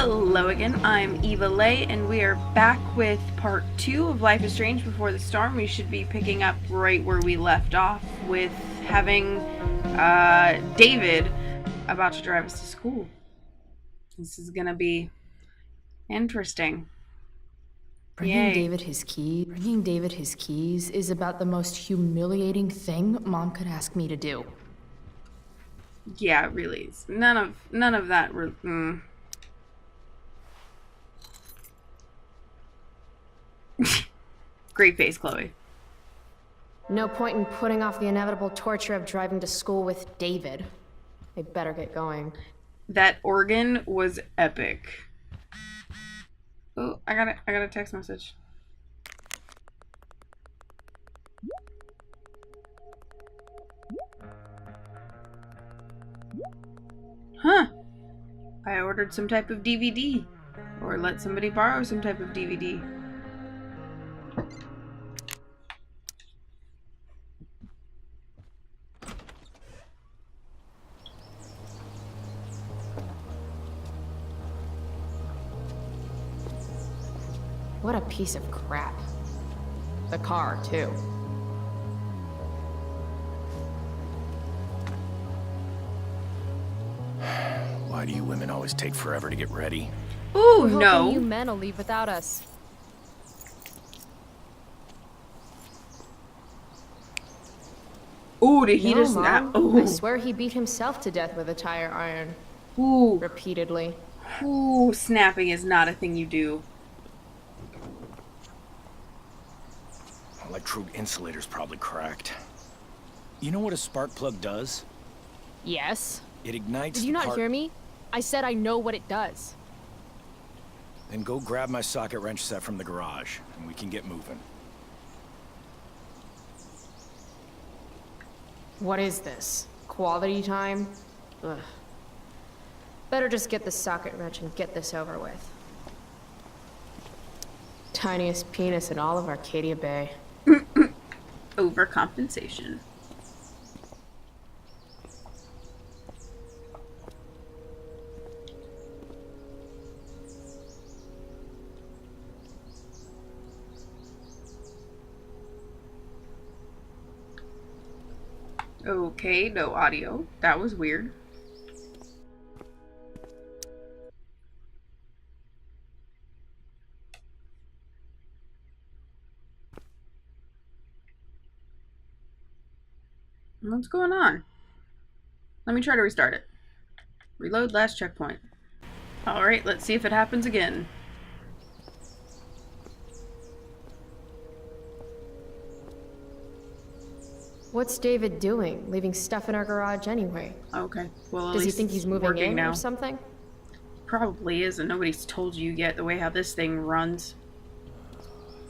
Hello again, I'm Eva Lay, and we are back with part 2 of Life is Strange Before the Storm. We should be picking up right where we left off with having David about to drive us to school. This is gonna be interesting. Bringing Yay. David his keys is about the most humiliating thing Mom could ask me to do. Yeah, it really is. None of that. Great face, Chloe. No point in putting off the inevitable torture of driving to school with David. I better get going. That organ was epic. Oh, I got a text message. Huh. I ordered some type of DVD. Or let somebody borrow some type of DVD. What a piece of crap. The car, too. Why do you women always take forever to get ready? Ooh, We're no. hoping you men will leave without us. Ooh, did he No, just Mom. not? Ooh. I swear he beat himself to death with a tire iron. Ooh. Repeatedly. Ooh, snapping is not a thing you do. Electrode insulator's probably cracked. You know what a spark plug does? Yes. It ignites Did you the not part- hear me? I said I know what it does. Then go grab my socket wrench set from the garage, and we can get moving. What is this? Quality time? Ugh. Better just get the socket wrench and get this over with. Tiniest penis in all of Arcadia Bay. Overcompensation. Okay, no audio. That was weird. What's going on? Let me try to restart it. Reload last checkpoint. Alright, let's see if it happens again. What's David doing, leaving stuff in our garage anyway? Okay, well at Does he least think he's it's moving working in now. or something? Probably is, and nobody's told you yet the way how this thing runs.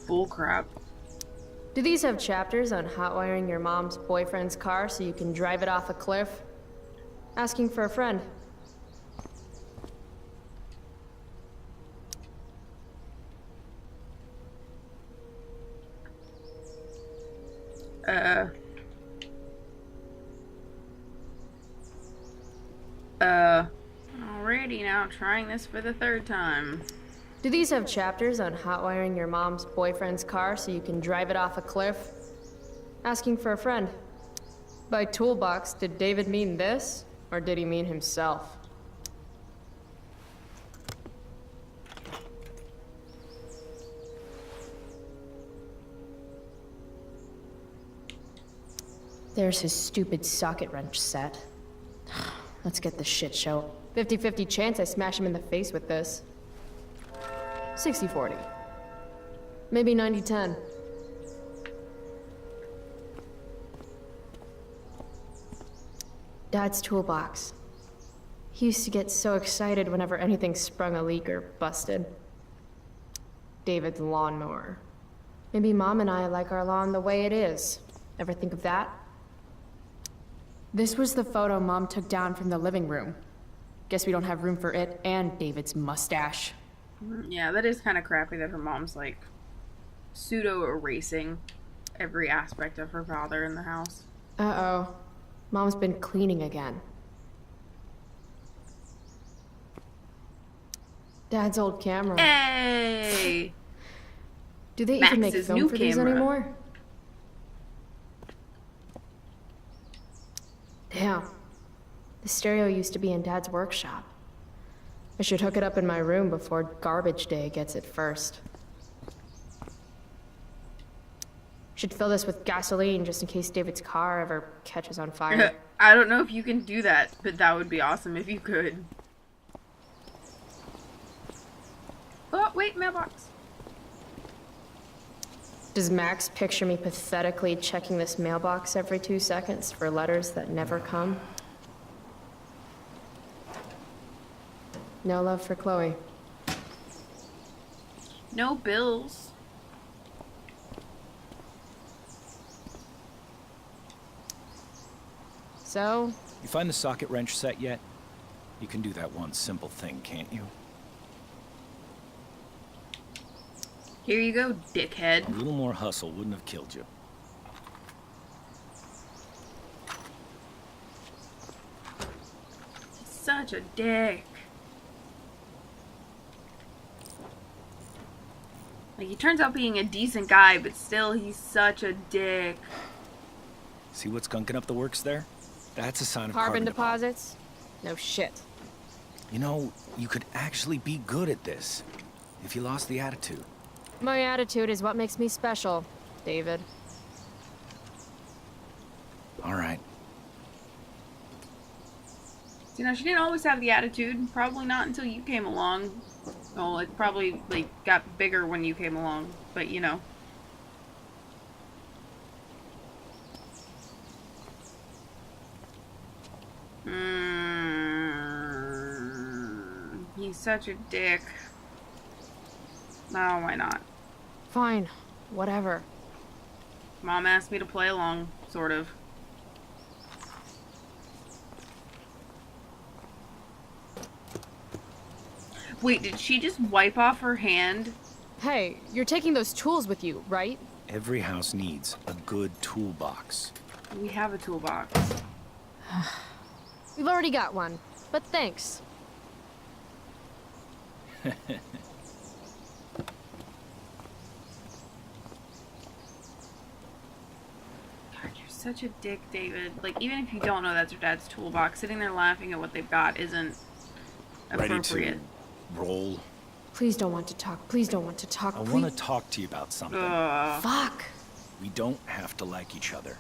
Bullcrap. Do these have chapters on hotwiring your mom's boyfriend's car so you can drive it off a cliff? Asking for a friend. Alrighty now, trying this for the third time. Do these have chapters on hotwiring your mom's boyfriend's car so you can drive it off a cliff? Asking for a friend. By toolbox, did David mean this? Or did he mean himself? There's his stupid socket wrench set. Let's get this shit show. 50-50 chance I smash him in the face with this. 60-40. Maybe 90-10. Dad's toolbox. He used to get so excited whenever anything sprung a leak or busted. David's lawnmower. Maybe Mom and I like our lawn the way it is. Ever think of that? This was the photo Mom took down from the living room. Guess we don't have room for it and David's mustache. Yeah, that is kind of crappy that her mom's like pseudo-erasing every aspect of her father in the house. Uh-oh. Mom's been cleaning again. Dad's old camera. Hey! Do they even make Max's film new for these camera. anymore? Damn. The stereo used to be in Dad's workshop. I should hook it up in my room before garbage day gets it first. Should fill this with gasoline just in case David's car ever catches on fire. I don't know if you can do that, but that would be awesome if you could. Oh, wait, mailbox. Does Max picture me pathetically checking this mailbox every 2 seconds for letters that never come? No love for Chloe. No bills. So, You find the socket wrench set yet? You can do that one simple thing, can't you? Here you go, dickhead. A little more hustle wouldn't have killed you. Such a dick. Like, he turns out being a decent guy, but still, he's such a dick. See what's gunking up the works there? That's a sign of carbon deposit. deposits? No shit. You know, you could actually be good at this if you lost the attitude. My attitude is what makes me special, David. All right. You know, she didn't always have the attitude. Probably not until you came along. Well, it probably, like, got bigger when you came along. But, you know. He's such a dick. No, why not? Fine. Whatever. Mom asked me to play along, sort of. Wait, did she just wipe off her hand? Hey, you're taking those tools with you, right? Every house needs a good toolbox. We have a toolbox. We've already got one, but thanks. God, you're such a dick, David. Like, even if you don't know that's your dad's toolbox, sitting there laughing at what they've got isn't appropriate. Ready to roll? Please don't want to talk. Please don't want to talk. I Please. want to talk to you about something. Fuck. We don't have to like each other,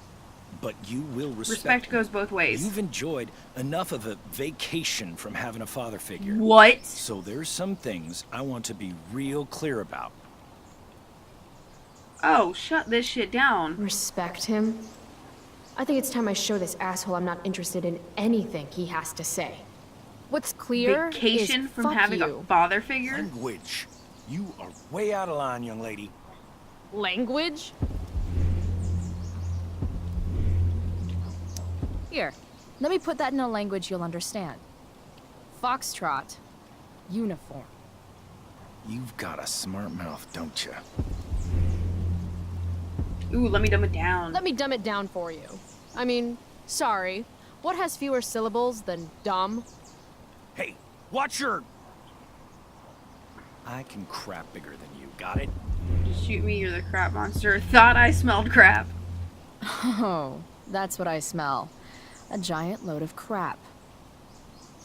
but you will Respect me. goes both ways. You've enjoyed enough of a vacation from having a father figure. What? So there's some things I want to be real clear about. Oh, shut this shit down. Respect him? I think it's time I show this asshole I'm not interested in anything he has to say. What's clear Vacation is from fuck having you. a father figure? Language. You are way out of line, young lady. Language? Here, let me put that in a language you'll understand. Foxtrot. Uniform. You've got a smart mouth, don't you? Ooh, let me dumb it down. Let me dumb it down for you. I mean, sorry. What has fewer syllables than dumb? Hey, watch your... I can crap bigger than you, got it? Shoot me, you're the crap monster. Thought I smelled crap. Oh, that's what I smell. A giant load of crap.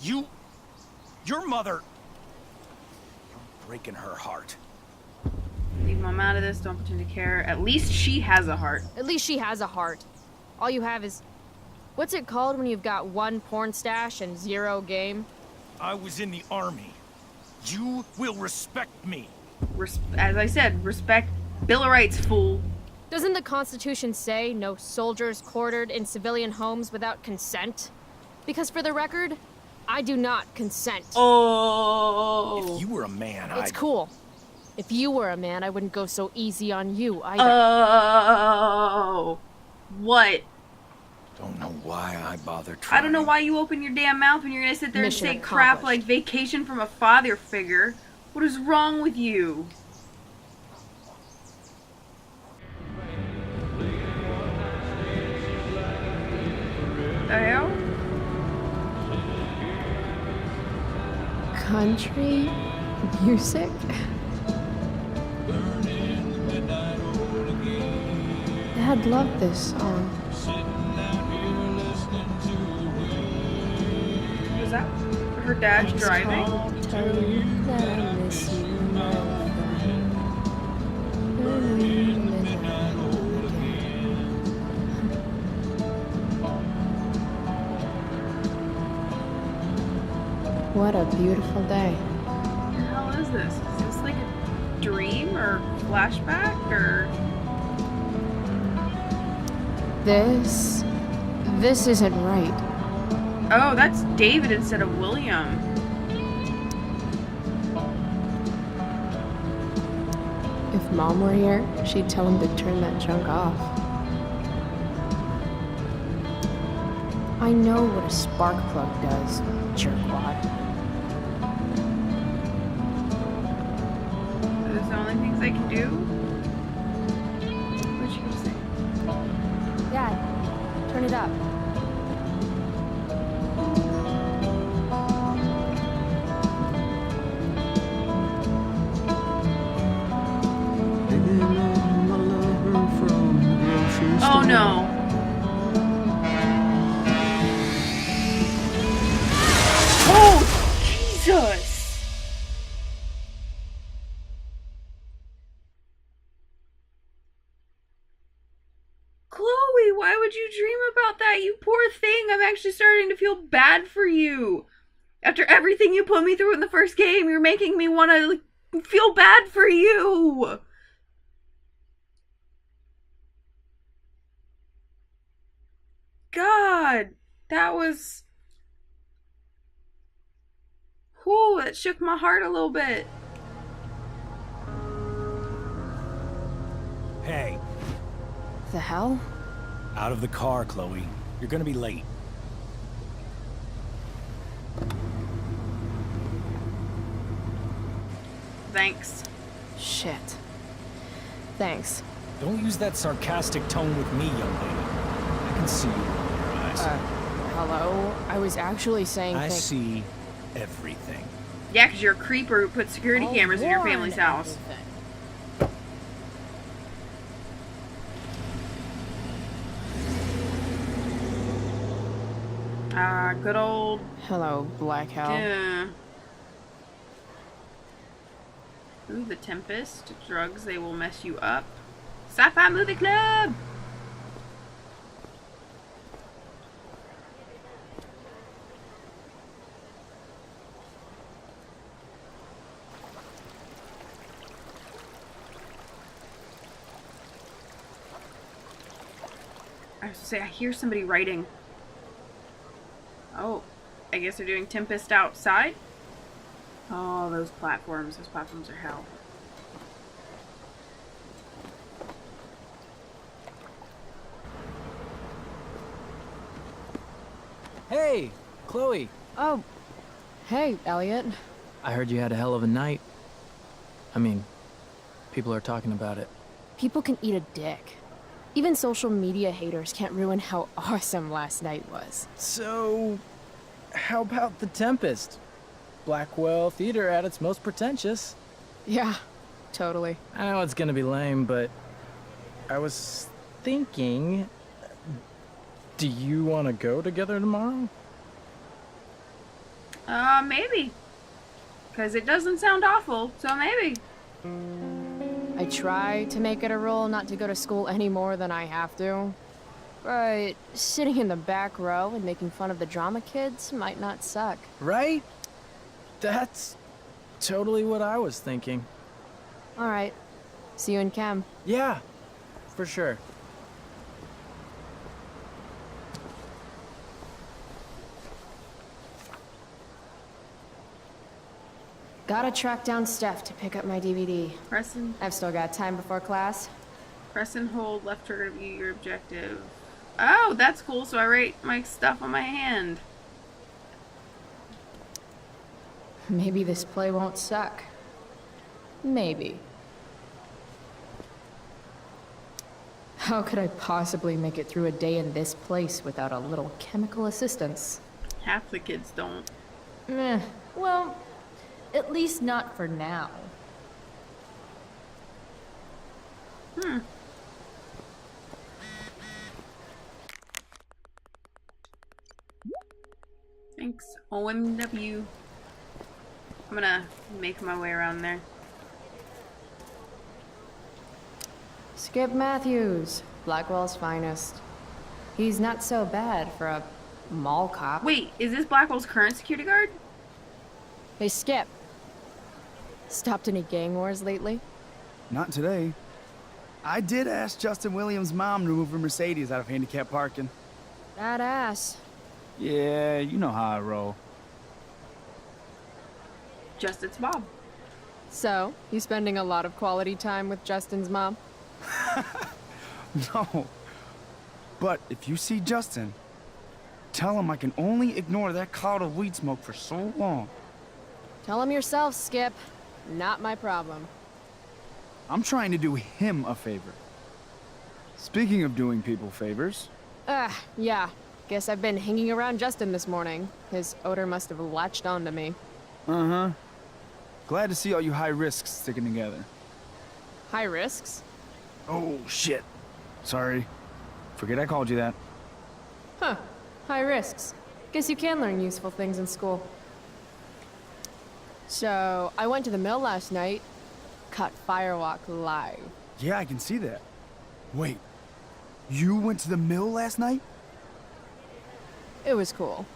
Your mother... You're breaking her heart. Leave mom out of this, don't pretend to care. At least she has a heart. At least she has a heart. All you have is... What's it called when you've got one porn stash and 0 game? I was in the army. You will respect me. As I said, respect Bill of Rights, fool. Doesn't the Constitution say no soldiers quartered in civilian homes without consent? Because for the record, I do not consent. Oh. If you were a man, It's cool. If you were a man, I wouldn't go so easy on you either. Oh. What? Don't know why I bother trying. I don't know why you open your damn mouth when you're gonna sit there Mission and say crap accomplished. like vacation from a father figure. What is wrong with you? The hell? Country Music? Dad loved this song. Was that her dad's driving? Tell you that I miss you, my friend. Burning midnight oil again. What a beautiful day. What the hell is this? Is this like a dream or flashback or? This isn't right. Oh, that's David instead of William. If Mom were here, she'd tell him to turn that junk off. I know what a spark plug does, jerkwad. Are those the only things I can do? What you gonna say? Dad, turn it up. Oh no. Oh, Jesus. Chloe, why would you dream about that? You poor thing. I'm actually starting to feel bad for you. After everything you put me through in the first game, you're making me want to feel bad for you. God, that was... Whew, it shook my heart a little bit. Hey, The hell? out of the car, Chloe. You're gonna be late. Thanks. Shit. Thanks. Don't use that sarcastic tone with me, young lady. I can see you in your eyes. Hello? I was actually saying I see everything. Yeah, because you're a creeper who puts security I'll cameras in your warn family's house. everything. Good old... Hello, Black Hell. Ooh, the Tempest. Drugs, they will mess you up. Sci-Fi Movie Club! I was to say, I hear somebody writing. Oh, I guess they're doing Tempest outside? Oh, those platforms. Those platforms are hell. Hey, Chloe. Oh. Hey, Elliot. I heard you had a hell of a night. I mean, people are talking about it. People can eat a dick. Even social media haters can't ruin how awesome last night was. So, how about the Tempest? Blackwell Theater at its most pretentious. Yeah, totally. I know it's gonna be lame, but I was thinking, do you want to go together tomorrow? Maybe. Because it doesn't sound awful, so maybe. I try to make it a rule not to go to school any more than I have to. But sitting in the back row and making fun of the drama kids might not suck. Right? That's totally what I was thinking. Alright. See you in chem. Yeah, for sure. Gotta track down Steph to pick up my DVD. Press and I've still got time before class. hold left trigger to view your objective. Oh, that's cool. So I write my stuff on my hand. Maybe this play won't suck. Maybe. How could I possibly make it through a day in this place without a little chemical assistance? Half the kids don't. Well, At least not for now. Thanks, OMW. I'm gonna make my way around there. Skip Matthews, Blackwell's finest. He's not so bad for a mall cop. Wait, is this Blackwell's current security guard? Hey, Skip. Stopped any gang wars lately? Not today. I did ask Justin Williams' mom to move her Mercedes out of handicap parking. Badass. Yeah, you know how I roll. Justin's mom. So, you spending a lot of quality time with Justin's mom? No. But if you see Justin, tell him I can only ignore that cloud of weed smoke for so long. Tell him yourself, Skip. Not my problem. I'm trying to do him a favor. Speaking of doing people favors, Yeah. Guess I've been hanging around Justin this morning. His odor must have latched onto me. uh-huh. Glad to see all you high risks sticking together. High risks? Oh, shit. Sorry. Forget I called you that. Huh. High risks. Guess you can learn useful things in school. So, I went to the mill last night. Caught Firewalk live. Yeah, I can see that. Wait. You went to the mill last night? It was cool.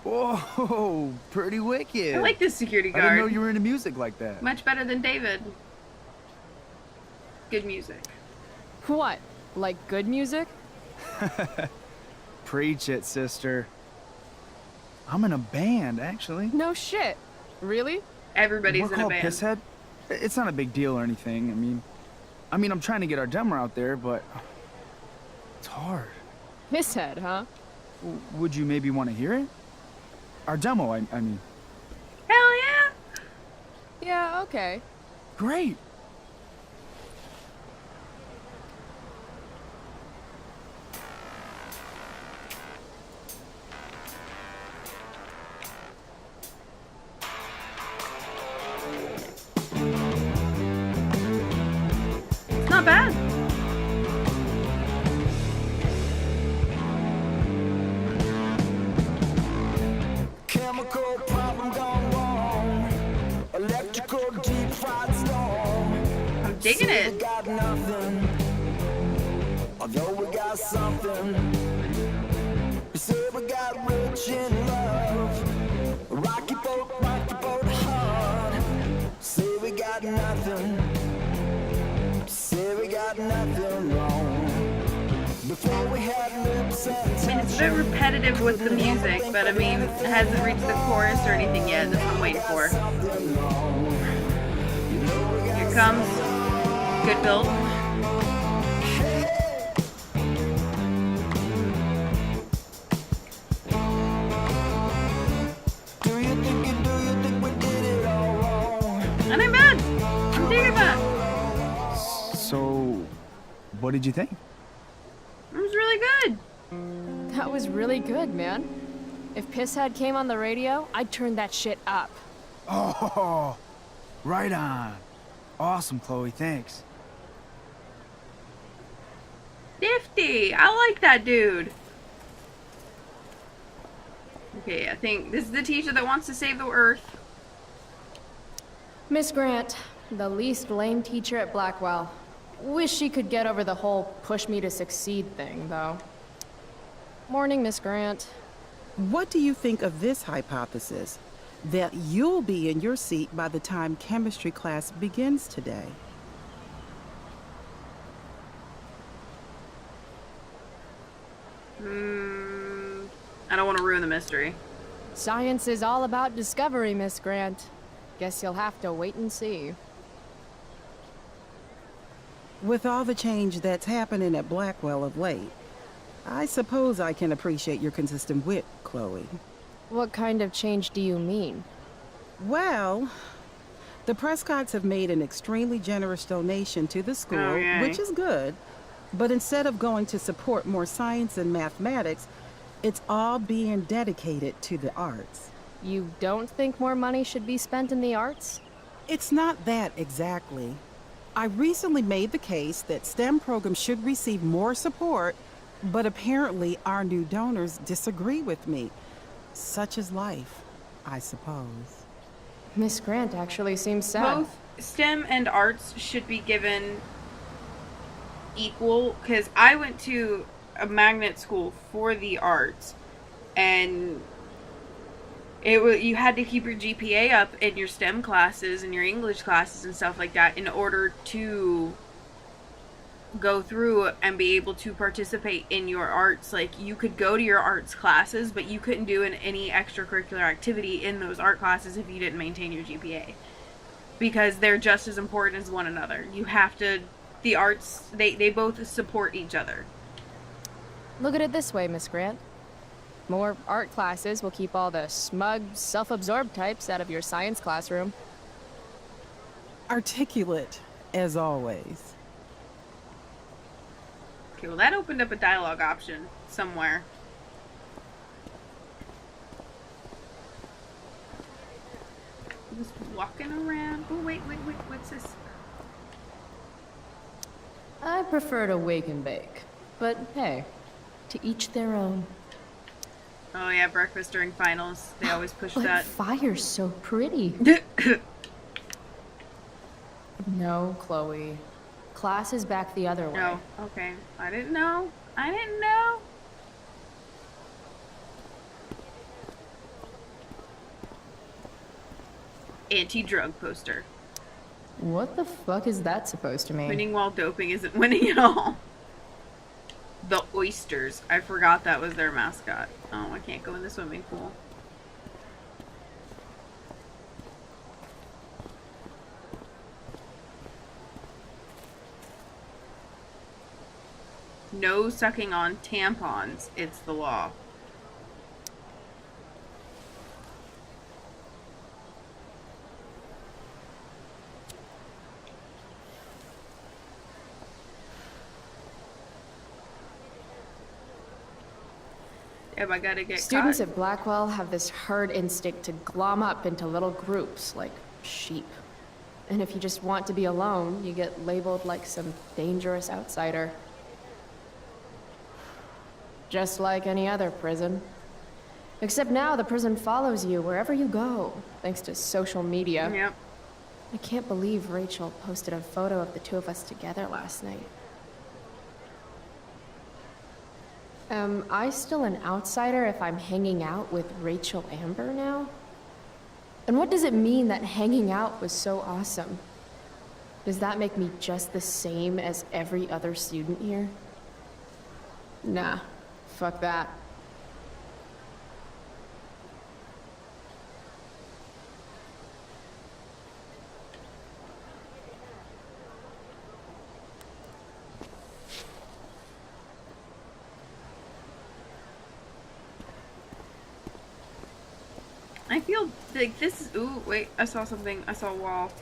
Whoa, pretty wicked. I like this security I guard. didn't know you were into music like that. Much better than David. Good music. What? Like good music? Preach it, sister. I'm in a band, actually. No shit. Really? Everybody's We're in a called band. Pisshead. It's not a big deal or anything. I mean, I'm trying to get our demo out there, but it's hard. Pisshead, huh? Would you maybe want to hear it? Our demo, I mean. Hell yeah! Yeah, okay. Great. It's not bad. Chemical problem gone wrong. Electrical deep fried storm. I'm digging We it. got nothing, although we got something. We say we got rich in love. Rocky boat hard. Say we got nothing. Say we got nothing wrong. Before we had lips and I mean, it's a bit repetitive with the music, but I mean, it hasn't reached the chorus or anything yet. That's what I'm waiting for. Here it comes. Good build. And I'm bad. I'm digging that. So, what did you think? It was really good. That was really good, man. If Pisshead came on the radio, I'd turn that shit up. Oh, right on. Awesome, Chloe, thanks. Nifty. I like that dude. Okay, I think this is the teacher that wants to save the Earth. Miss Grant, the least lame teacher at Blackwell. Wish she could get over the whole push me to succeed thing, though. Morning, Miss Grant. What do you think of this hypothesis? That you'll be in your seat by the time chemistry class begins today. I don't want to ruin the mystery. Science is all about discovery, Miss Grant. Guess you'll have to wait and see. With all the change that's happening at Blackwell of late, I suppose I can appreciate your consistent wit, Chloe. What kind of change do you mean? Well, the Prescotts have made an extremely generous donation to the school, Oh, yay. which is good. But instead of going to support more science and mathematics, it's all being dedicated to the arts. You don't think more money should be spent in the arts? It's not that exactly. I recently made the case that STEM programs should receive more support, but apparently our new donors disagree with me. Such is life, I suppose. Miss Grant actually seems sad. Both STEM and arts should be given equal, because I went to a magnet school for the arts, and you had to keep your GPA up in your STEM classes and your English classes and stuff like that in order to go through and be able to participate in your arts. Like, you could go to your arts classes, but you couldn't do any extracurricular activity in those art classes if you didn't maintain your GPA, because they're just as important as one another. You have to, the arts, they both support each other. Look at it this way, Miss Grant. More art classes will keep all the smug, self-absorbed types out of your science classroom. Articulate, as always. Okay, well, that opened up a dialogue option somewhere. Just walking around. Oh, wait, what's this? I prefer to wake and bake. But hey, to each their own. Oh yeah, breakfast during finals. They always push But that. fire's so pretty. No, Chloe. Class is back the other way. No, okay. I didn't know. I didn't know. Anti-drug poster. What the fuck is that supposed to mean? Winning while doping isn't winning at all. The oysters. I forgot that was their mascot. Oh, I can't go in the swimming pool. No sucking on tampons. It's the law. Yep, I gotta get Students caught. at Blackwell have this herd instinct to glom up into little groups, like sheep. And if you just want to be alone, you get labeled like some dangerous outsider. Just like any other prison. Except now the prison follows you wherever you go, thanks to social media. Yep. I can't believe Rachel posted a photo of the two of us together last night. Am I still an outsider if I'm hanging out with Rachel Amber now? And what does it mean that hanging out was so awesome? Does that make me just the same as every other student here? Nah, fuck that. I feel like this is, ooh, wait, I saw something. I saw a wall.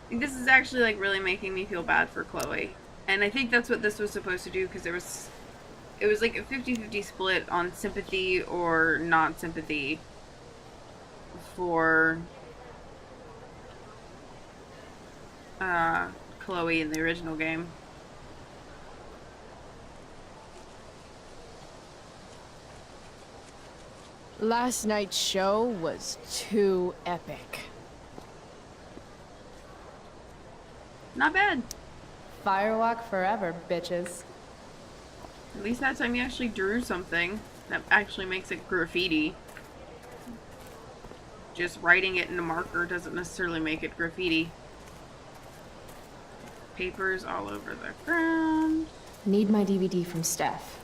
This is actually like really making me feel bad for Chloe. And I think that's what this was supposed to do, because it was like a 50-50 split on sympathy or not sympathy for Chloe in the original game. Last night's show was too epic. Not bad. Firewalk forever, bitches. At least that time you actually drew something that actually makes it graffiti. Just writing it in a marker doesn't necessarily make it graffiti. Papers all over the ground. Need my DVD from Steph.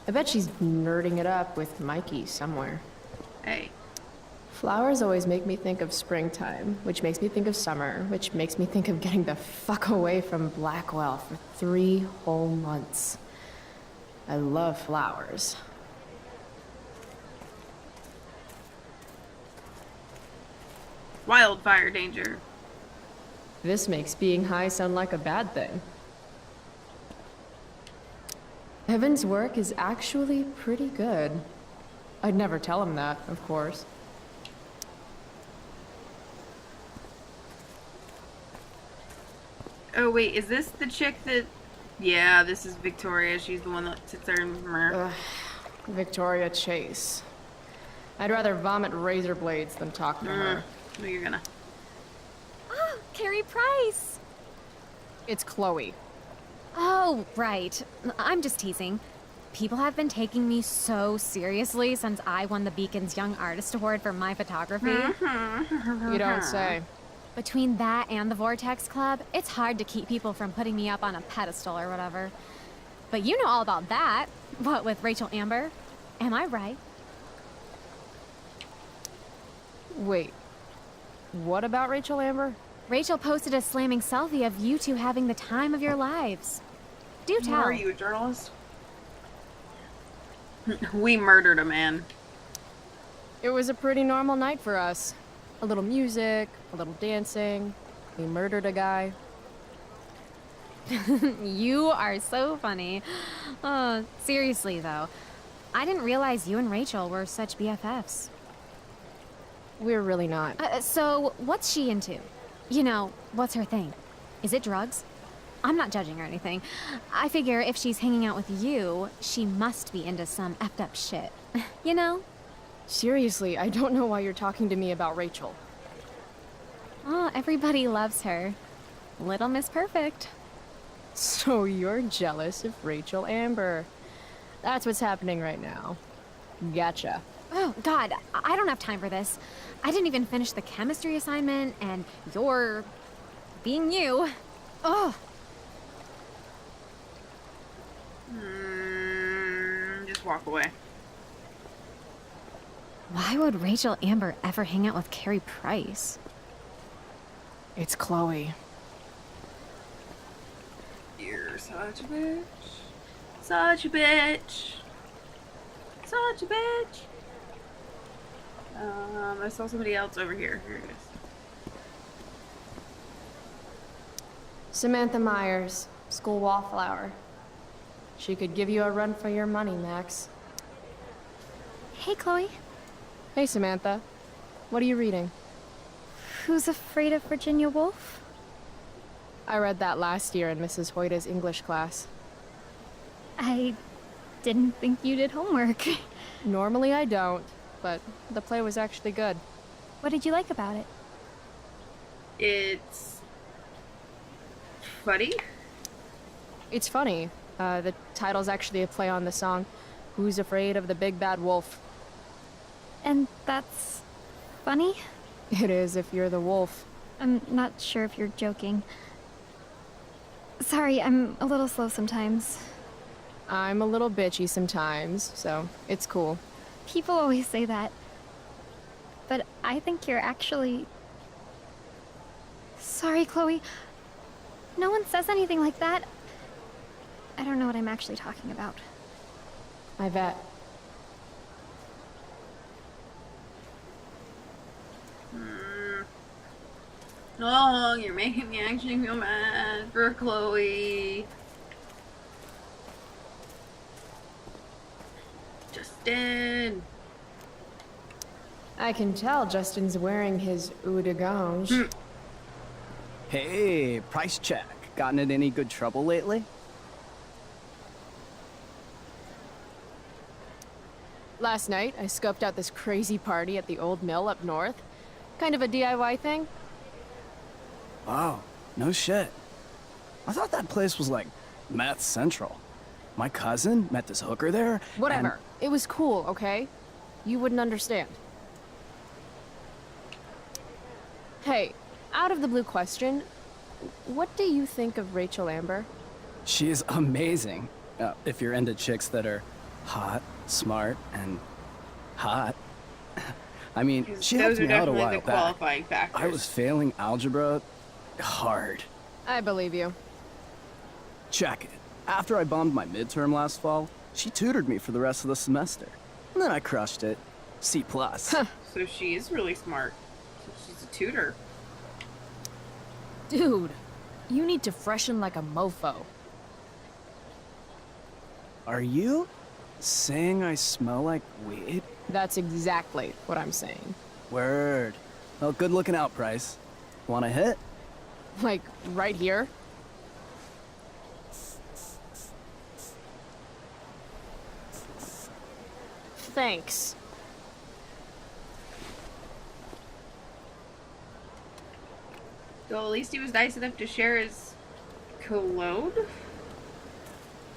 I bet she's nerding it up with Mikey somewhere. Hey. Flowers always make me think of springtime, which makes me think of summer, which makes me think of getting the fuck away from Blackwell for 3 whole months. I love flowers. Wildfire danger. This makes being high sound like a bad thing. Evan's work is actually pretty good. I'd never tell him that, of course. Oh wait, is this the chick that? Yeah, this is Victoria. She's the one that sits there and. Victoria Chase. I'd rather vomit razor blades than talk to her. No, you're gonna. Oh, Carrie Price! It's Chloe. Oh, right. I'm just teasing. People have been taking me so seriously since I won the Beacon's Young Artist Award for my photography. You don't say. Between that and the Vortex Club, it's hard to keep people from putting me up on a pedestal or whatever. But you know all about that. What with Rachel Amber? Am I right? Wait. What about Rachel Amber? Rachel posted a slamming selfie of you two having the time of your lives. Do tell. Are you a journalist? We murdered a man. It was a pretty normal night for us. A little music, a little dancing. We murdered a guy. You are so funny. Oh, seriously though, I didn't realize you and Rachel were such BFFs. We're really not. So, what's she into? You know, what's her thing? Is it drugs? I'm not judging or anything. I figure if she's hanging out with you, she must be into some effed up shit. You know? Seriously, I don't know why you're talking to me about Rachel. Oh, everybody loves her. Little Miss Perfect. So you're jealous of Rachel Amber. That's what's happening right now. Gotcha. Oh, God, I don't have time for this. I didn't even finish the chemistry assignment, and you're being you. Oh. Just walk away. Why would Rachel Amber ever hang out with Carrie Price? It's Chloe. You're such a bitch. Such a bitch. Such a bitch. I saw somebody else over here. Here it is. Samantha Myers, school wallflower. She could give you a run for your money, Max. Hey, Chloe. Hey, Samantha. What are you reading? Who's Afraid of Virginia Woolf? I read that last year in Mrs. Hoyta's English class. I didn't think you did homework. Normally I don't, but the play was actually good. What did you like about it? It's funny. It's funny. The title's actually a play on the song, Who's Afraid of the Big Bad Wolf? And that's funny? It is if you're the wolf. I'm not sure if you're joking. Sorry, I'm a little slow sometimes. I'm a little bitchy sometimes, so it's cool. People always say that. But I think you're actually... Sorry, Chloe. No one says anything like that. I don't know what I'm actually talking about. I bet. Oh, you're making me actually feel bad for Chloe. Justin. I can tell Justin's wearing his eau de gange. Hey, price check. Gotten in any good trouble lately? Last night, I scoped out this crazy party at the old mill up north. Kind of a DIY thing. Wow, no shit. I thought that place was like meth central. My cousin met this hooker there. Whatever. and- It was cool, okay? You wouldn't understand. Hey, out of the blue question, what do you think of Rachel Amber? She's amazing. If you're into chicks that are hot, smart, and hot. I mean, she helped Those are me out a definitely while the back. qualifying factors. I was failing algebra hard. I believe you. Check it. After I bombed my midterm last fall, she tutored me for the rest of the semester. And then I crushed it. C+. So she is really smart. So she's a tutor. Dude, you need to freshen like a mofo. Are you saying I smell like weed? That's exactly what I'm saying. Word. Well, good looking out, Price. Want a hit? Like, right here? Thanks. Well, at least he was nice enough to share his cologne.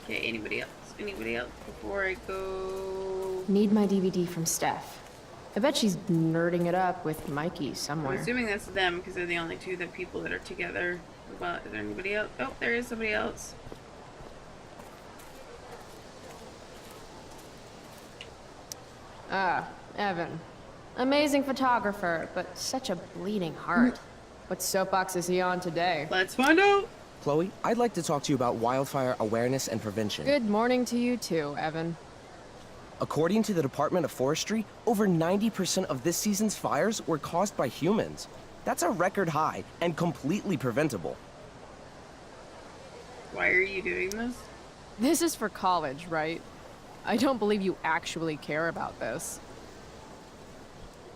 Okay, anybody else? Anybody else before I go? Need my DVD from Steph. I bet she's nerding it up with Mikey I'm somewhere. assuming that's them because they're the only two people that are together. Well, is there anybody else? Oh, there is somebody else. Ah, Evan. Amazing photographer, but such a bleeding heart. What soapbox is he on today? Let's find out. Chloe, I'd like to talk to you about wildfire awareness and prevention. Good morning to you too, Evan. According to the Department of Forestry, over 90% of this season's fires were caused by humans. That's a record high and completely preventable. Why are you doing this? This is for college, right? I don't believe you actually care about this.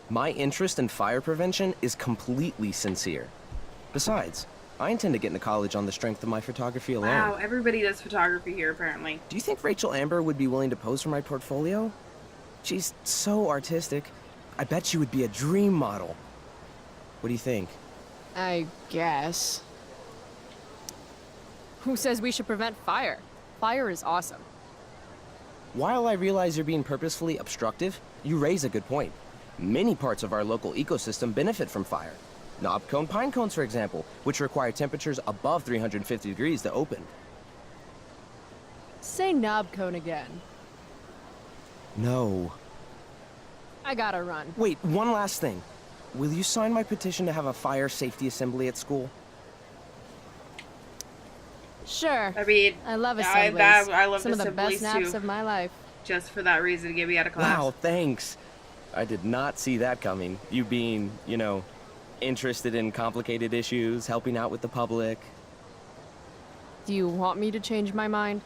My interest in fire prevention is completely sincere. Besides, I intend to get into college on the strength of my photography alone. Wow, everybody does photography here apparently. Do you think Rachel Amber would be willing to pose for my portfolio? She's so artistic. I bet she would be a dream model. What do you think? I guess. Who says we should prevent fire? Fire is awesome. While I realize you're being purposefully obstructive, you raise a good point. Many parts of our local ecosystem benefit from fire. Knobcone pine cones, for example, which require temperatures above 350 degrees to open. Say knob cone again. No. I gotta run. Wait, one last thing. Will you sign my petition to have a fire safety assembly at school? Sure. I mean, I love assemblies. I love some of the best assemblies naps too. of my life. Just for that reason, to get me out of class. Wow, thanks. I did not see that coming. You being, you know, interested in complicated issues, helping out with the public. Do you want me to change my mind?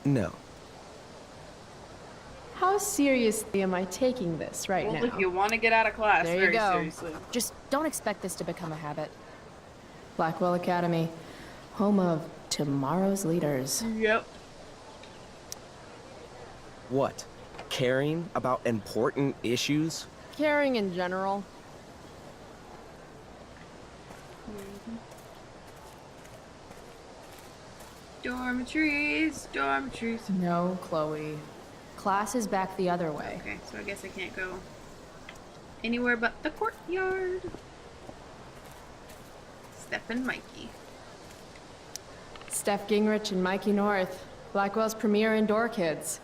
No. How seriously am I taking this right Well, now? if you want to get out of class, There you very go. seriously. Just don't expect this to become a habit. Blackwell Academy, home of tomorrow's leaders. Yep. What? Caring about important issues? Caring in general. Dormitories, dormitories. No, Chloe. Class is back the other way. Okay, so I guess I can't go anywhere but the courtyard. Steph and Mikey. Steph Gingrich and Mikey North, Blackwell's premier indoor kids.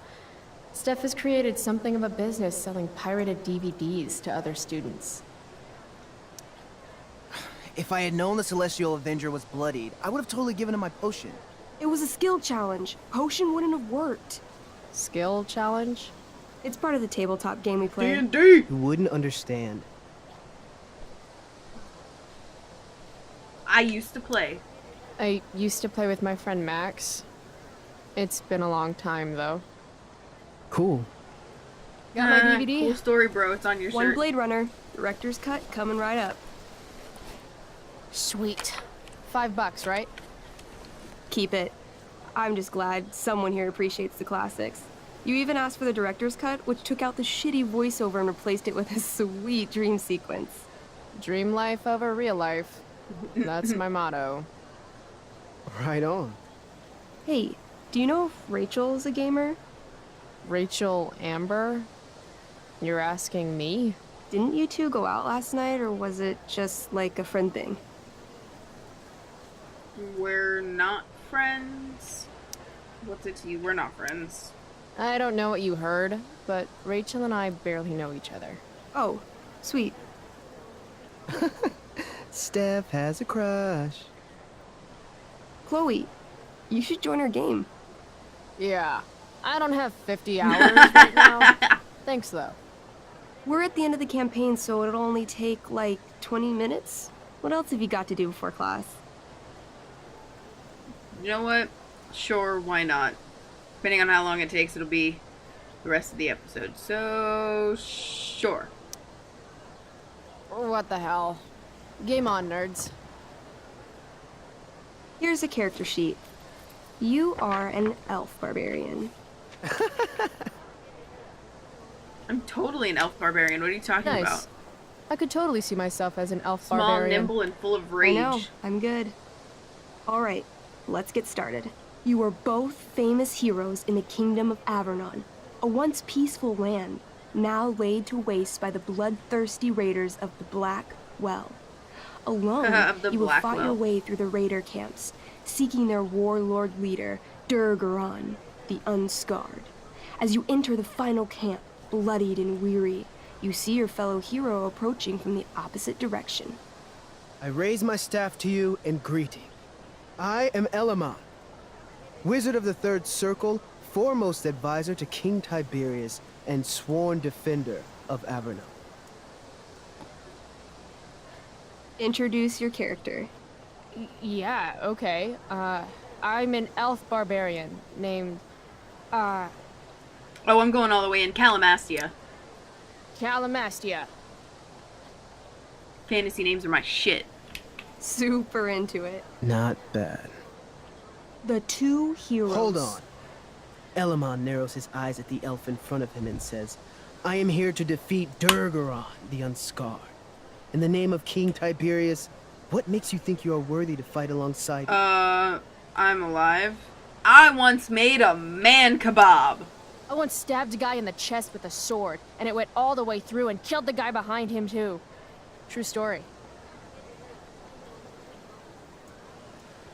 Steph has created something of a business selling pirated DVDs to other students. If I had known the Celestial Avenger was bloodied, I would have totally given him my potion. It was a skill challenge. Potion wouldn't have worked. Skill challenge? It's part of the tabletop game we play. D&D! You wouldn't understand. I used to play. I used to play with my friend Max. It's been a long time, though. Cool. Got my DVD? Cool story, bro. It's on your One shirt. Blade Runner, director's cut, coming right up. Sweet. $5, right? Keep it. I'm just glad someone here appreciates the classics. You even asked for the director's cut, which took out the shitty voiceover and replaced it with a sweet dream sequence. Dream life over real life. That's my motto. Right on. Hey, do you know if Rachel's a gamer? Rachel Amber? You're asking me? Didn't you two go out last night, or was it just like a friend thing? We're not friends. What's it to you? We're not friends. I don't know what you heard, but Rachel and I barely know each other. Oh, sweet. Steph has a crush. Chloe, you should join our game. Yeah. I don't have 50 hours right now. Thanks, though. We're at the end of the campaign, so it'll only take, like, 20 minutes. What else have you got to do before class? You know what? Sure, why not? Depending on how long it takes, it'll be the rest of the episode. So, sure. What the hell? Game on, nerds. Here's a character sheet. You are an elf barbarian. I'm totally an elf barbarian. What are you talking Nice. about? I could totally see myself as an elf Small, barbarian. nimble, and full of rage. I know, I'm good. Alright, let's get started. You are both famous heroes in the Kingdom of Avernon, a once peaceful land, now laid to waste by the bloodthirsty raiders of the Black Well. Alone, Of the you will Black fight your Well. way through the raider camps, seeking their warlord leader, Durgaron, the Unscarred. As you enter the final camp, bloodied and weary, you see your fellow hero approaching from the opposite direction. I raise my staff to you in greeting. I am Elamon, Wizard of the Third Circle, foremost advisor to King Tiberius, and sworn defender of Avernon. Introduce your character. Yeah, okay. I'm an elf barbarian named, Oh, I'm going all the way in Calamastia. Calamastia. Fantasy names are my shit. Super into it. Not bad. The two heroes. Hold on. Elamon narrows his eyes at the elf in front of him and says, I am here to defeat Durgaron, the Unscarred. In the name of King Tiberius, what makes you think you are worthy to fight alongside him? I'm alive. I once made a man kebab. I once stabbed a guy in the chest with a sword, and it went all the way through and killed the guy behind him too. True story.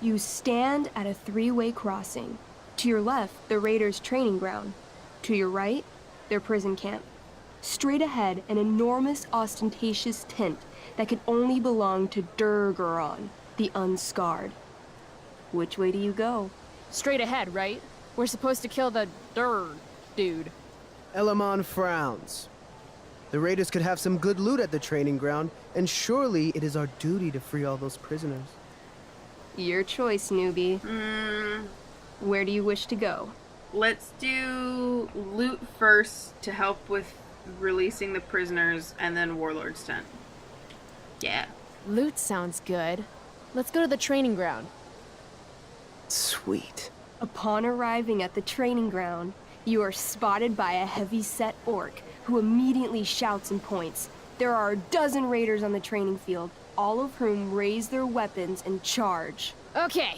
You stand at a three-way crossing. To your left, the raiders' training ground. To your right, their prison camp. Straight ahead, an enormous, ostentatious tent that could only belong to Durgaron, the Unscarred. Which way do you go? Straight ahead, right? We're supposed to kill the dude. Elamon frowns. The raiders could have some good loot at the training ground, and surely it is our duty to free all those prisoners. Your choice, newbie. Where do you wish to go? Let's do loot first to help with releasing the prisoners, and then Warlord's tent. Yeah. Loot sounds good. Let's go to the training ground. Sweet. Upon arriving at the training ground, you are spotted by a heavy-set orc who immediately shouts and points. There are a dozen raiders on the training field, all of whom raise their weapons and charge. Okay.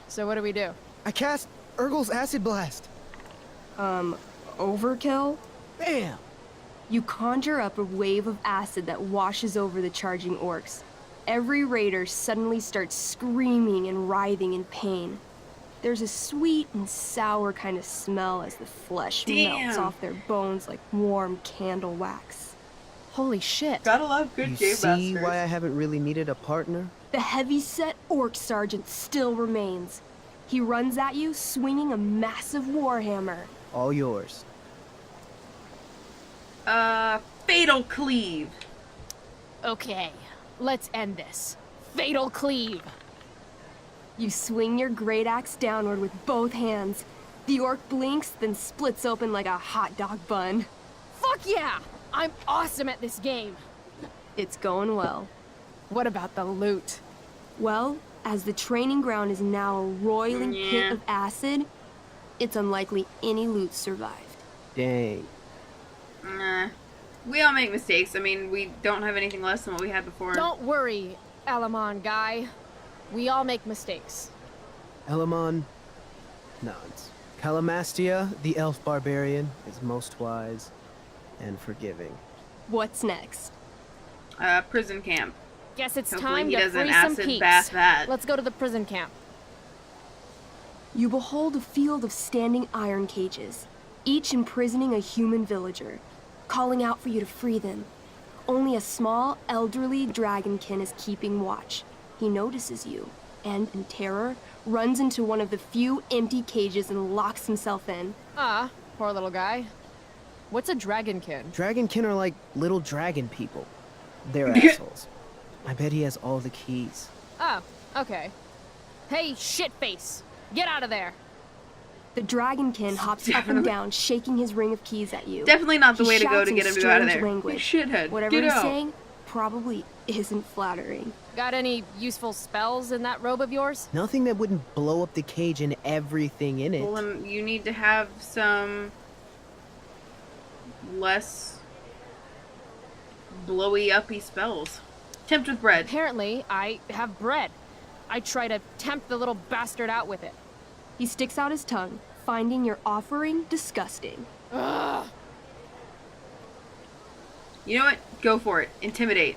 So what do we do? I cast Urgel's Acid Blast. Overkill? Bam! You conjure up a wave of acid that washes over the charging orcs. Every raider suddenly starts screaming and writhing in pain. There's a sweet and sour kind of smell as the flesh melts off their bones like warm candle wax. Holy shit. Gotta love good You game see masters. why I haven't really needed a partner? The heavy-set orc sergeant still remains. He runs at you, swinging a massive warhammer. All yours. Fatal Cleave. Okay. Let's end this. Fatal Cleave. You swing your great axe downward with both hands. The orc blinks, then splits open like a hot dog bun. Fuck yeah! I'm awesome at this game. It's going well. What about the loot? Well, as the training ground is now a roiling pit of acid, it's unlikely any loot survived. Dang. Nah. We all make mistakes. I mean, we don't have anything less than what we had before. Don't worry, Alamon guy. We all make mistakes. Elamon nods. Calamastia, the elf barbarian, is most wise and forgiving. What's next? Prison camp. Guess it's Hopefully time he to doesn't free some acid peeps. bath that. Let's go to the prison camp. You behold a field of standing iron cages, each imprisoning a human villager, calling out for you to free them. Only a small, elderly dragonkin is keeping watch. He notices you, and in terror, runs into one of the few empty cages and locks himself in. Ah, poor little guy. What's a dragonkin? Dragonkin are like little dragon people. They're assholes. I bet he has all the keys. Oh, okay. Hey, shitface! Get out of there! The dragonkin hops up and down, shaking his ring of keys at you. Definitely not the He way to go shouts to in get him to go out of strange there. Language. You shithead. Whatever Get he's out. saying, probably isn't flattering. Got any useful spells in that robe of yours? Nothing that wouldn't blow up the cage and everything in it. Well, then you need to have some less blowy uppy spells. Tempt with bread. Apparently, I have bread. I try to tempt the little bastard out with it. He sticks out his tongue, finding your offering disgusting. Ugh. You know what? Go for it. Intimidate.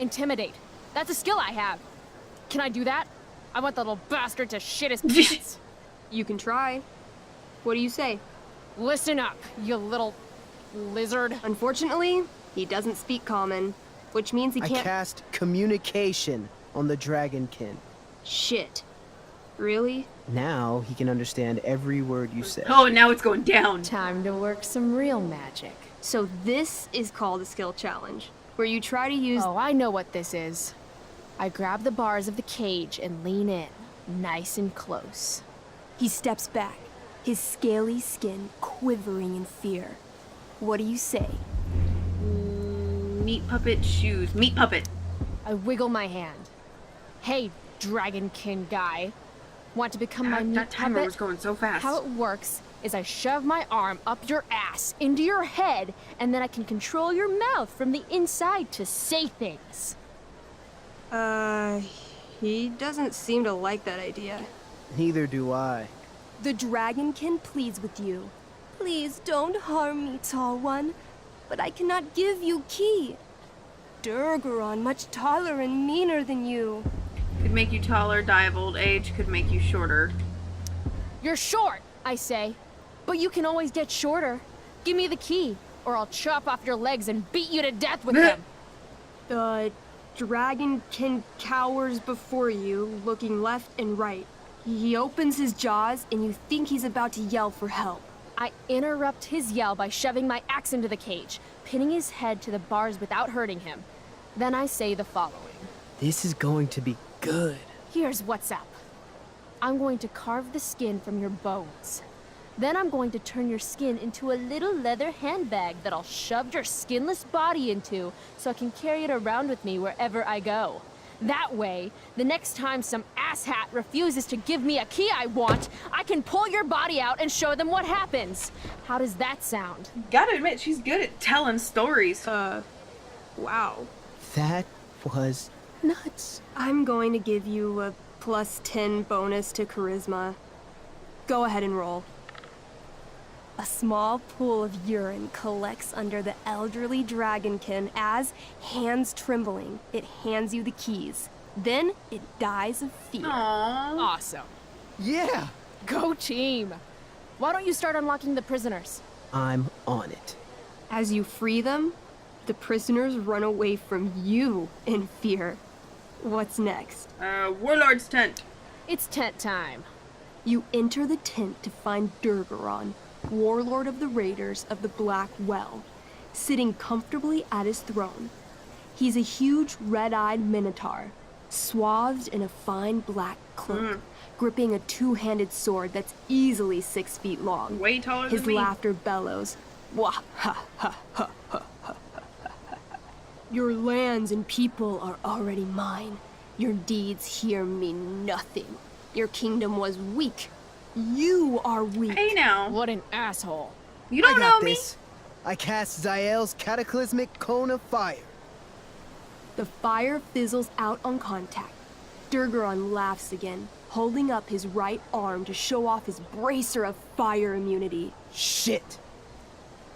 Intimidate. That's a skill I have. Can I do that? I want the little bastard to shit his pants. You can try. What do you say? Listen up, you little lizard. Unfortunately, he doesn't speak common, which means he I can't- cast communication on the dragonkin. Shit. Really? Now he can understand every word you say. Oh, now it's going down. Time to work some real magic. So this is called a skill challenge, where you try to use- Oh, I know what this is. I grab the bars of the cage and lean in, nice and close. He steps back, his scaly skin quivering in fear. What do you say? Meat puppet shoes. Meat puppet. I wiggle my hand. Hey, dragonkin guy. Want to become my meat That timer puppet? was going so fast. How it works is I shove my arm up your ass into your head, and then I can control your mouth from the inside to say things. He doesn't seem to like that idea. Neither do I. The dragonkin pleads with you. Please don't harm me, tall one, but I cannot give you key. Durgaron, much taller and meaner than you. Could make you taller, die of old age, could make you shorter. You're short, I say, but you can always get shorter. Give me the key, or I'll chop off your legs and beat you to death with them. The dragonkin cowers before you, looking left and right. He opens his jaws, and you think he's about to yell for help. I interrupt his yell by shoving my axe into the cage, pinning his head to the bars without hurting him. Then I say the following. This is going to be good. Here's what's up. I'm going to carve the skin from your bones. Then I'm going to turn your skin into a little leather handbag that I'll shove your skinless body into so I can carry it around with me wherever I go. That way, the next time some asshat refuses to give me a key I want, I can pull your body out and show them what happens. How does that sound? Gotta admit, she's good at telling stories. Wow. That was nuts. I'm going to give you a +10 bonus to charisma. Go ahead and roll. A small pool of urine collects under the elderly dragonkin as, hands trembling, it hands you the keys. Then it dies of fear. Aww. Awesome. Yeah! Go team. Why don't you start unlocking the prisoners? I'm on it. As you free them, the prisoners run away from you in fear. What's next? Warlord's tent. It's tent time. You enter the tent to find Durgaron, warlord of the Raiders of the Black Well, sitting comfortably at his throne. He's a huge red-eyed minotaur, swathed in a fine black cloak, gripping a two-handed sword that's easily 6 feet long. Way taller His than me. laughter bellows. Wah ha ha ha ha ha ha. Your lands and people are already mine. Your deeds here mean nothing. Your kingdom was weak. You are weak. Hey now. What an asshole. You don't I got know me. this. I cast Zael's cataclysmic cone of fire. The fire fizzles out on contact. Durgaron laughs again, holding up his right arm to show off his bracer of fire immunity. Shit.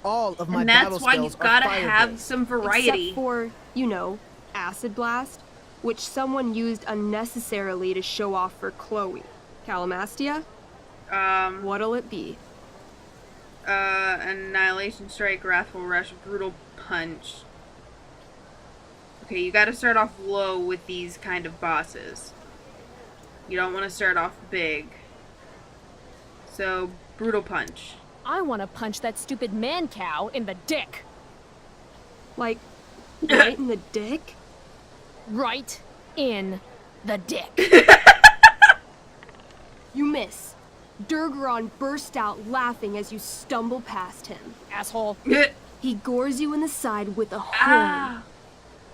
All of my And battle that's why spells you've gotta are have fire-based. some variety. Except for, you know, Acid Blast, which someone used unnecessarily to show off for Chloe. Calamastia? What'll it be? Annihilation Strike, Wrathful Rush, Brutal Punch. Okay, you gotta start off low with these kind of bosses. You don't want to start off big. So, Brutal Punch. I want to punch that stupid man cow in the dick. Like, right in the dick? Right in the dick. You miss. Durgaron burst out laughing as you stumble past him. Asshole. He gores you in the side with a horn. Ah.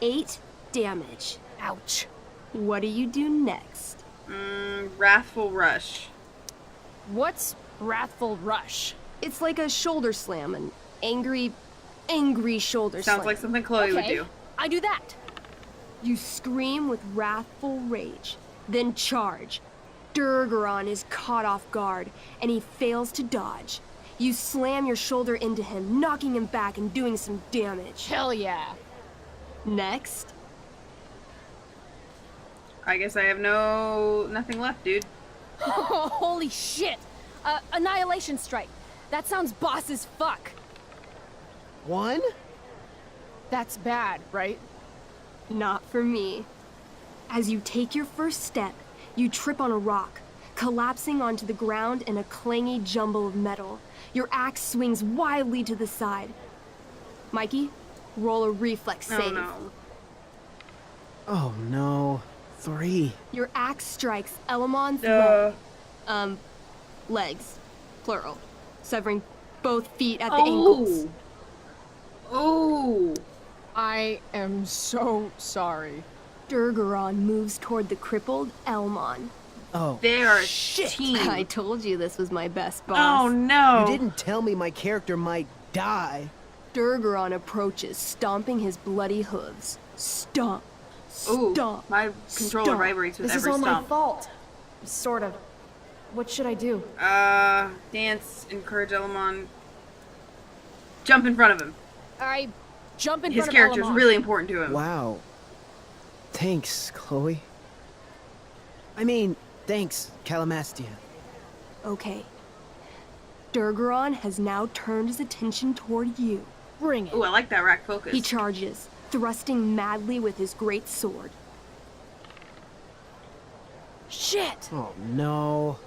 8 damage. Ouch. What do you do next? Wrathful Rush. What's Wrathful Rush? It's like a shoulder slam, an angry shoulder slam. Sounds like something Chloe would Okay, do. I do that. You scream with wrathful rage, then charge. Durgaron is caught off guard, and he fails to dodge. You slam your shoulder into him, knocking him back and doing some damage. Hell yeah. Next, I guess I have nothing left, dude. Holy shit! Annihilation Strike. That sounds boss as fuck. 1? That's bad, right? not for me. As you take your first step, you trip on a rock, collapsing onto the ground in a clangy jumble of metal. Your axe swings wildly to the side. Mikey, roll a reflex save. no. Oh no. 3. Your axe strikes Elamon's legs, plural, severing both feet at the ankles. Oh! I am so sorry. Durgaron moves toward the crippled Elmon. Oh, They are a shit. team. I told you this was my best Oh boss. no! You didn't tell me my character might die. Durgaron approaches, stomping his bloody hooves. Stomp. Ooh, Stomp. my controller stomp. vibrates with This is every all my stomp. fault. Sort of. What should I do? Dance, encourage Elamon. Jump in front of him. I jump in His front of character's Elamon. really important to him. Wow. Thanks, Chloe. I mean, thanks, Calamastia. Okay. Durgaron has now turned his attention toward you. Bring it. Ooh, I like that rack focus. He charges, thrusting madly with his great sword. Shit! Oh no.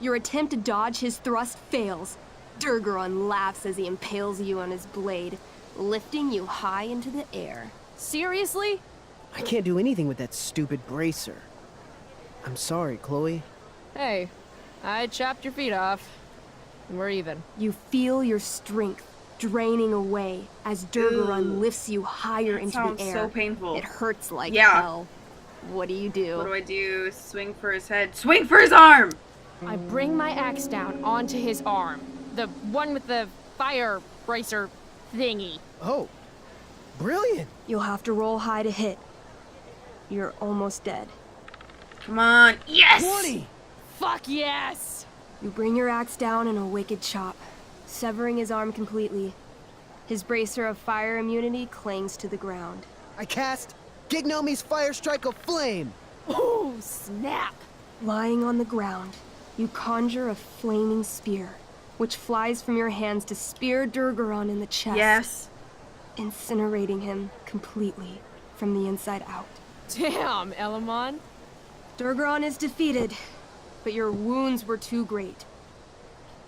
Your attempt to dodge his thrust fails. Durgaron laughs as he impales you on his blade, lifting you high into the air. Seriously? I can't do anything with that stupid bracer. I'm sorry, Chloe. Hey, I chopped your feet off. We're even. You feel your strength draining away as Durgaron Ooh. lifts you higher That into sounds the air. so painful. It hurts like Yeah. hell. What do you do? What do I do? Swing for his head. Swing for his arm! I bring my axe down onto his arm. The one with the fire bracer thingy. Oh, brilliant. You'll have to roll high to hit. You're almost dead. Come on. Yes! 20. Fuck yes! You bring your axe down in a wicked chop, severing his arm completely. His bracer of fire immunity clings to the ground. I cast Gignomi's Fire Strike of Flame. Ooh, snap! Lying on the ground, you conjure a flaming spear, which flies from your hands to spear Durgaron in the chest. Yes. Incinerating him completely from the inside out. Damn, Elamon. Durgaron is defeated, but your wounds were too great.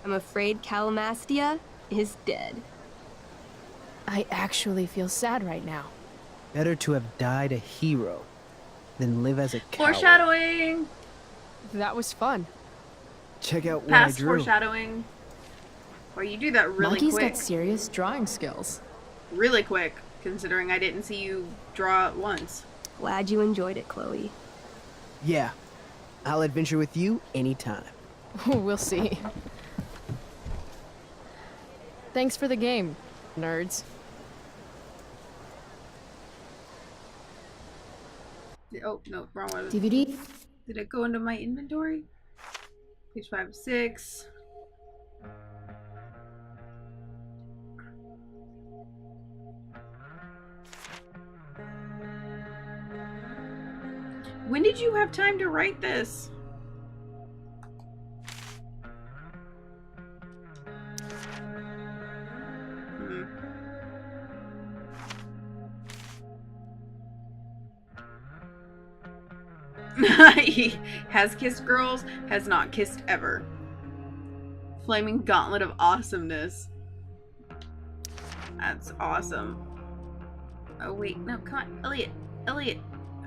I'm afraid Calamastia is dead. I actually feel sad right now. Better to have died a hero than live as a coward. Foreshadowing! That was fun. Check out what I Past drew. foreshadowing. Well, you do that really Monkey's quick. got serious drawing skills. Really quick, considering I didn't see you draw it once. Glad you enjoyed it, Chloe. Yeah, I'll adventure with you anytime. We'll see. Thanks for the game, nerds. Oh, no, wrong one. DVD? Did it go into my inventory? Page 5 of 6. When did you have time to write this? He has kissed girls, has not kissed ever. Flaming gauntlet of awesomeness. That's awesome. Oh wait, no, come on, Elliot, Elliot,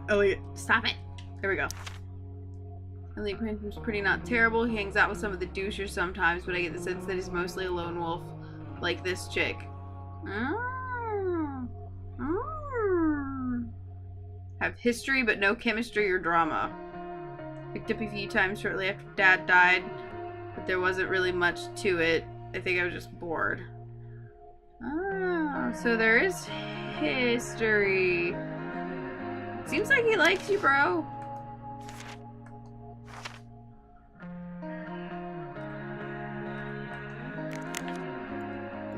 Elliot, stop it. There we go. Elliot Cranston's pretty not terrible. He hangs out with some of the douchers sometimes, but I get the sense that he's mostly a lone wolf, like this chick. Have history but no chemistry or drama. Picked up a few times shortly after Dad died, but there wasn't really much to it. I think I was just bored. Ah, so there is history. Seems like he likes you, bro.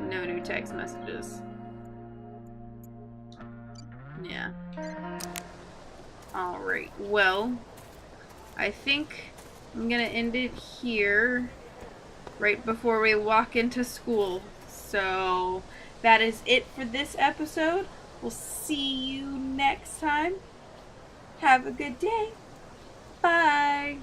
No new text messages. Yeah. Alright, well, I think I'm gonna end it here right before we walk into school. So that is it for this episode. We'll see you next time. Have a good day. Bye.